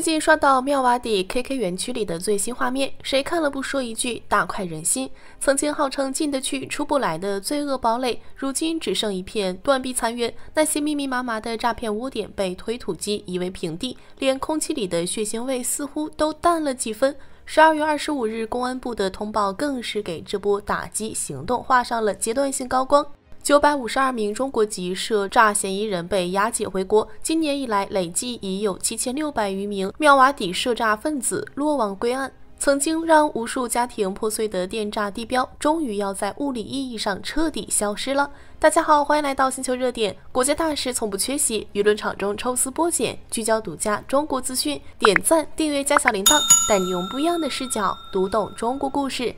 近刷到妙瓦底 KK 園區裡的最新畫面，誰看了不說一句大快人心。曾經號稱進得去出不來的罪惡堡壘，如今只剩一片斷壁殘垣。那些密密麻麻的詐騙窩點被推土機夷為平地，連空氣裡的血腥味似乎都淡了幾分。12月25日，公安部的通報更是給這波打擊行動畫上了階段性高光。952名中國籍涉詐嫌疑人被押解回國，今年以來累計已有7600餘名妙瓦底涉詐分子落網歸案。曾經讓無數家庭破碎的電詐地標，終於要在物理意義上徹底消失了。大家好，歡迎來到星球熱點，國際大事從不缺席，輿論場中抽絲剝繭，聚焦獨家中國資訊，點讚、訂閱加小鈴鐺，帶你用不一樣的視角讀懂中國故事。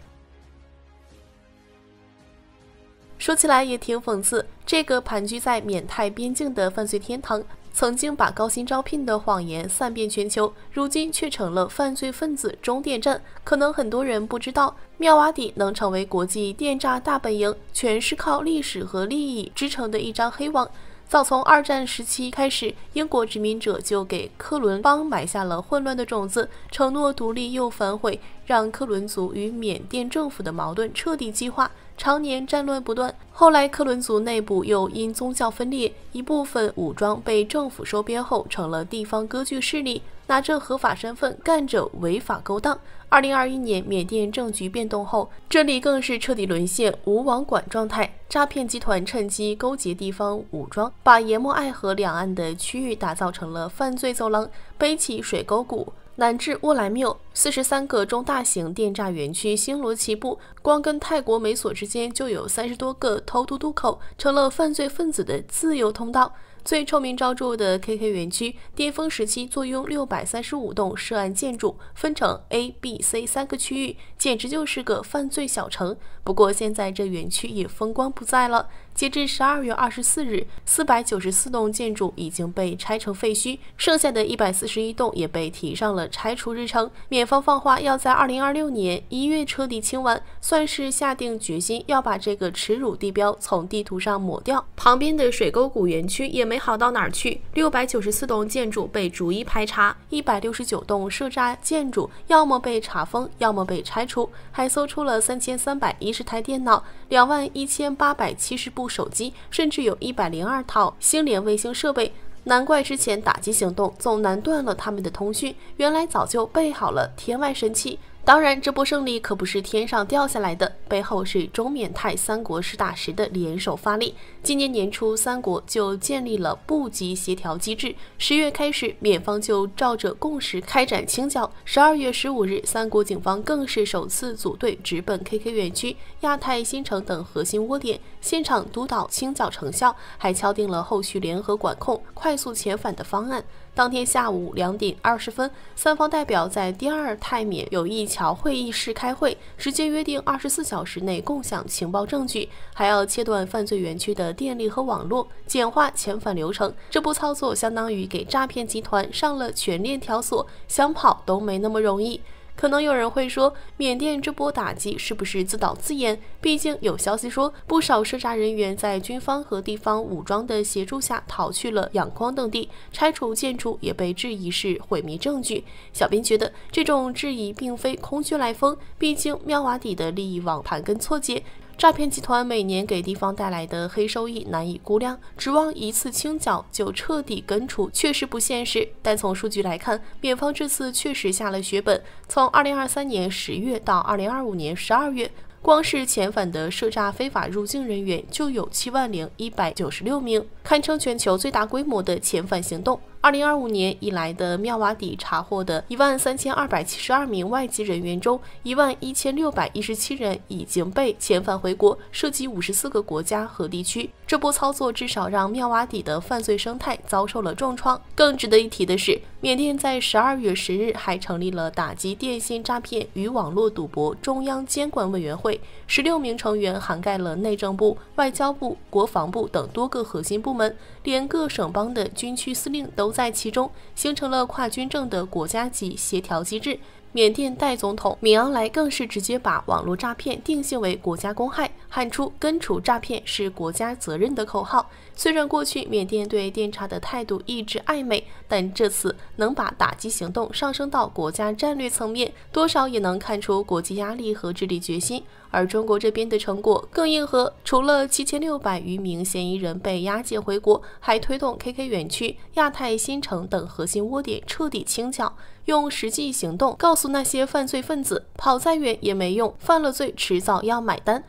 說起來也挺諷刺，這個盤踞在緬泰邊境的犯罪天堂，曾經把高薪招聘的謊言散遍全球，如今卻成了犯罪分子終點站。可能很多人不知道，妙瓦底能成為國際電詐大本營，全是靠歷史和利益織成的一張黑網。早從二戰時期開始，英國殖民者就給克倫邦埋下了混亂的種子，承諾獨立又反悔，讓克倫族與緬甸政府的矛盾徹底激化，常年戰亂不斷。後來克倫族內部又因宗教分裂，一部分武裝被政府收編後成了地方割据勢力，拿着合法身份幹着違法勾當。2021年緬甸政局變動後，這裡更是徹底淪陷無網管狀態，詐騙集團趁機勾結地方武裝，把研磨愛河兩岸的區域打造成了犯罪走廊，北起水溝谷，南至沃萊繆，43個中大型電詐園區星羅棋布，光跟泰國美索之間就有30多個偷渡渡口，成了犯罪分子的自由通道。最臭名昭著的 KK 園區，巔峰時期坐擁635棟涉案建築，分成 A、B、C 3個區域，簡直就是個犯罪小城。不過現在這園區也風光不再了。截至12月24日，494棟建築已經被拆成廢墟，剩下的141棟也被提上了拆除日程。緬方放話要在2026年1月徹底清完，算是下定決心要把這個恥辱地標從地圖上抹掉。旁邊的水溝谷園區也沒好到哪兒去，694棟建築被逐一排查，169棟涉詐建築要麼被查封，要麼被拆除，還搜出了3310台電腦、21870部手機，甚至有102套星聯衛星設備。難怪之前打擊行動總難斷了他們的通訊，原來早就備好了天外神器。當然，這波勝利可不是天上掉下來的，背後是中緬泰三國實打實的聯手發力。今年年初，三國就建立了部級協調機制，10月開始，緬方就照着共識開展清剿。12月15日，三國警方更是首次組隊直奔 KK 園區、亞太新城等核心窩點，現場督導清剿成效，還敲定了後續聯合管控、快速遣返的方案。當天下午2點20分，三方代表在第2泰緬友誼橋會議室開會，直接約定24小時內共享情報證據，還要切斷犯罪園區的電力和網絡，簡化遣返流程。這波操作相當於給詐騙集團上了全鏈條鎖，想跑都沒那麼容易。可能有人會說，緬甸這波打擊是不是自導自演？畢竟有消息說，不少涉詐人員在軍方和地方武裝的協助下逃去了仰光等地，拆除建築也被質疑是毀滅證據。小編覺得這種質疑並非空穴來風，畢竟妙瓦底的利益網盤根錯節。詐騙集團每年給地方帶來的黑收益難以估量，指望一次清剿就徹底根除確實不現實。但從數據來看，緬方這次確實下了血本，從2023年10月到2025年12月，光是遣返的涉詐非法入境人員就有70196名，堪稱全球最大規模的遣返行動。2025年以來的妙瓦底查獲的13272名外籍人員中，11617人已經被遣返回國，涉及54個國家和地區。這波操作至少讓妙瓦底的犯罪生態遭受了重創。更值得一提的是，緬甸在12月10日還成立了打擊電信詐騙與網絡賭博中央監管委員會，16名成員涵蓋了內政部、外交部、國防部等多個核心部門，連各省邦的軍區司令都在其中，形成了跨軍政的國家級協調機制。緬甸代總統敏昂萊更是直接把網絡詐騙定性為國家公害，喊出根除詐騙是國家責任的口號。雖然過去緬甸對電詐的態度一直曖昧，但這次能把打擊行動上升到國家戰略層面，多少也能看出國際壓力和治理決心。而中國這邊的成果更硬核，除了7600餘名嫌疑人被押解回國，還推動 KK 園區、亞太新城等核心窩點徹底清剿，用實際行動告訴那些犯罪分子，跑再遠也沒用，犯了罪遲早要買單。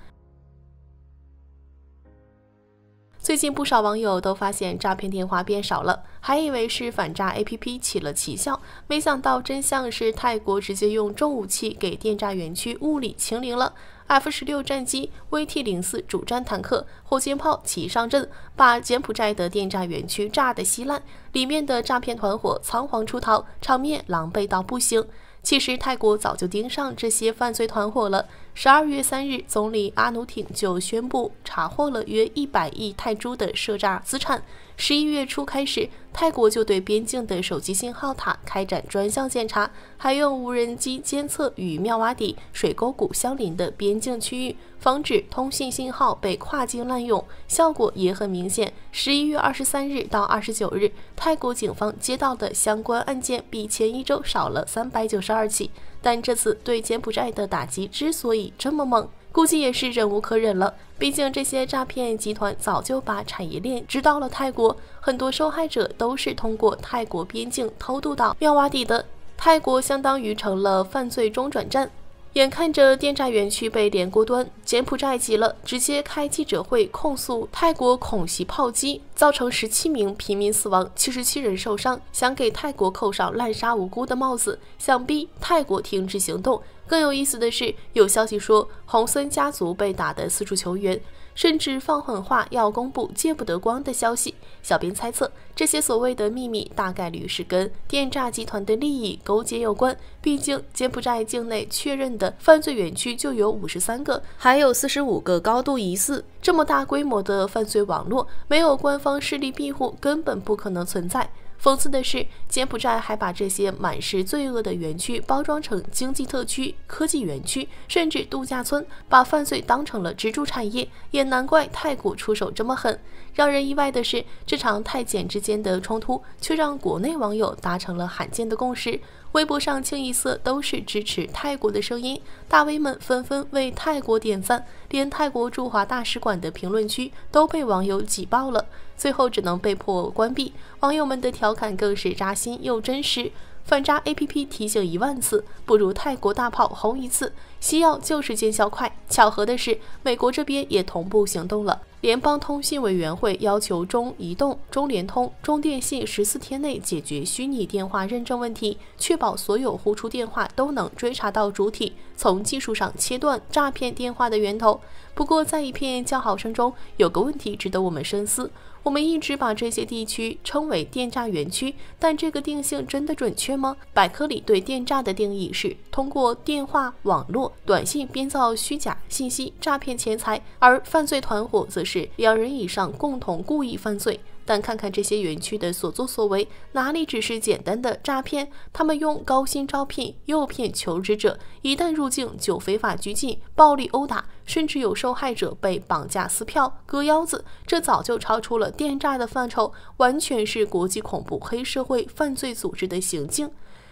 最近不少網友都發現詐騙電話變少了，還以為是反詐 APP 起了奇效，沒想到真相是泰國直接用重武器給電詐園區物理清零了。F-16戰機、VT-04主戰坦克、火箭炮齊上陣，把柬埔寨的電詐園區炸得稀爛，裡面的詐騙團夥倉皇出逃，場面狼狽到不行。其實泰國早就盯上這些犯罪團夥了。12月3日，總理阿努挺就宣布查獲了約100億泰銖的涉詐資產。11月初開始，泰國就對邊境的手機信號塔開展專項檢查，還用無人機監測與妙瓦底、水溝谷相鄰的邊境區域，防止通信信號被跨境濫用，效果也很明顯。11月23日到29日，泰國警方接到的相關案件比前一周少了392起。但這次對柬埔寨的打擊之所以這麼猛，估計也是忍無可忍了。畢竟這些詐騙集團早就把產業鏈支到了泰國，很多受害者都是通過泰國邊境偷渡到妙瓦底的。泰國相當於成了犯罪中轉站。眼看着電詐園區被連鍋端，柬埔寨急了，直接開記者會控訴泰國恐襲炮擊，造成17名平民死亡，77人受傷，想給泰國扣上濫殺無辜的帽子，想逼泰國停止行動。更有意思的是，有消息說洪森家族被打得四處求援，甚至放狠話要公布借不得光的消息。小編猜測，這些所謂的秘密大概率是跟電詐集團的利益勾結有關。畢竟柬埔寨境內確認的犯罪園區就有53個，還有45個高度疑似。這麼大規模的犯罪網絡，沒有官方勢力庇護，根本不可能存在。諷刺的是，柬埔寨還把這些滿是罪惡的園區包裝成經濟特區、科技園區，甚至度假村，把犯罪當成了支柱產業。也難怪泰國出手這麼狠。讓人意外的是，這場泰柬之間的衝突卻讓國內網友達成了罕見的共識。微博上清一色都是支持泰國的聲音，大 V 們紛紛為泰國點讚，連泰國駐華大使館的評論區都被網友擠爆了，最後只能被迫關閉。網友們的調侃更是扎心又真實。反詐 APP 提醒1萬次，不如泰國大炮轟1次。西藥就是見效快。巧合的是，美國這邊也同步行動了。聯邦通信委員會要求中移動、中聯通、中電信14天內解決虛擬電話認證問題，確保所有呼出電話都能追查到主體，從技術上切斷詐騙電話的源頭。不過，在一片叫好聲中，有個問題值得我們深思。我們一直把這些地區稱為電詐園區，但這個定性真的準確嗎？百科裡對電詐的定義是通過電話、網絡、短信編造虛假信息詐騙錢財，而犯罪團夥則是2人以上共同故意犯罪。但看看這些園區的所作所為，哪裡只是簡單的詐騙？他們用高薪招聘誘騙求職者，一旦入境就非法拘禁、暴力毆打，甚至有受害者被綁架撕票、割腰子。這早就超出了電詐的範疇，完全是國際恐怖黑社會犯罪組織的行徑。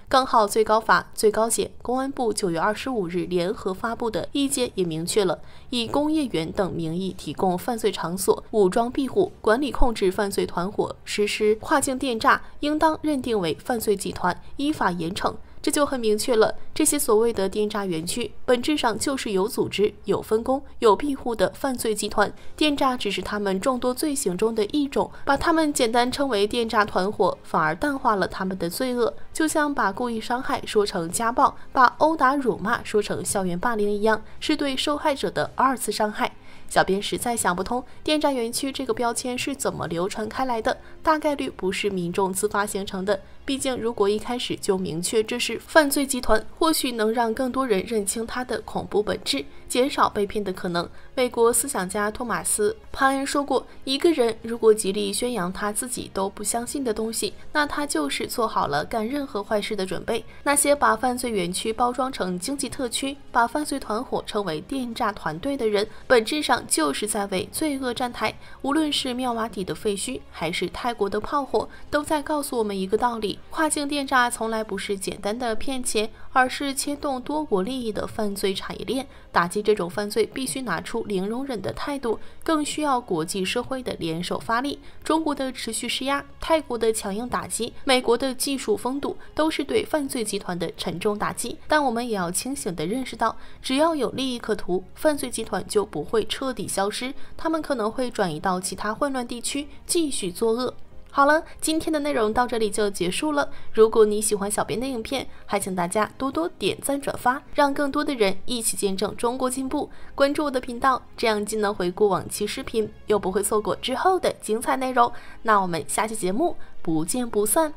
剛好最高法、最高檢、公安部9月25日聯合發布的意見也明確了，以工業園等名義提供犯罪場所、武裝庇護、管理控制犯罪團夥實施跨境電詐，應當認定為犯罪集團，依法嚴懲。這就很明確了，這些所謂的電詐園區本質上就是有組織、有分工、有庇護的犯罪集團。電詐只是他們眾多罪行中的一種，把他們簡單稱為電詐團夥，反而淡化了他們的罪惡。就像把故意傷害說成家暴，把毆打辱罵說成校園霸凌一樣，是對受害者的2次傷害。小編實在想不通，電詐園區這個標籤是怎麼流傳開來的？大概率不是民眾自發形成的。畢竟，如果一開始就明確這是犯罪集團，或許能讓更多人認清它的恐怖本質，減少被騙的可能。美國思想家托馬斯·帕恩說過，一個人如果極力宣揚他自己都不相信的東西，那他就是做好了幹任任何壞事的準備。那些把犯罪園區包裝成經濟特區，把犯罪團夥稱為電詐團隊的人，本質上就是在為罪惡站台。無論是妙瓦底的廢墟，還是泰國的炮火，都在告訴我們一個道理：跨境電詐從來不是簡單的騙錢，而是牽動多國利益的犯罪產業鏈。打擊這種犯罪必須拿出零容忍的態度，更需要國際社會的聯手發力。中國的持續施壓，泰國的強硬打擊，美國的技術封堵，都是對犯罪集團的沉重打擊。但我們也要清醒地認識到，只要有利益可圖，犯罪集團就不會徹底消失，他們可能會轉移到其他混亂地區繼續作惡。好了，今天的內容到這裡就結束了。如果你喜歡小編的影片，還請大家多多點讚轉發，讓更多的人一起見證中國進步。關注我的頻道，這樣既能回顧往期視頻，又不會錯過之後的精彩內容。那我們下期節目不見不散。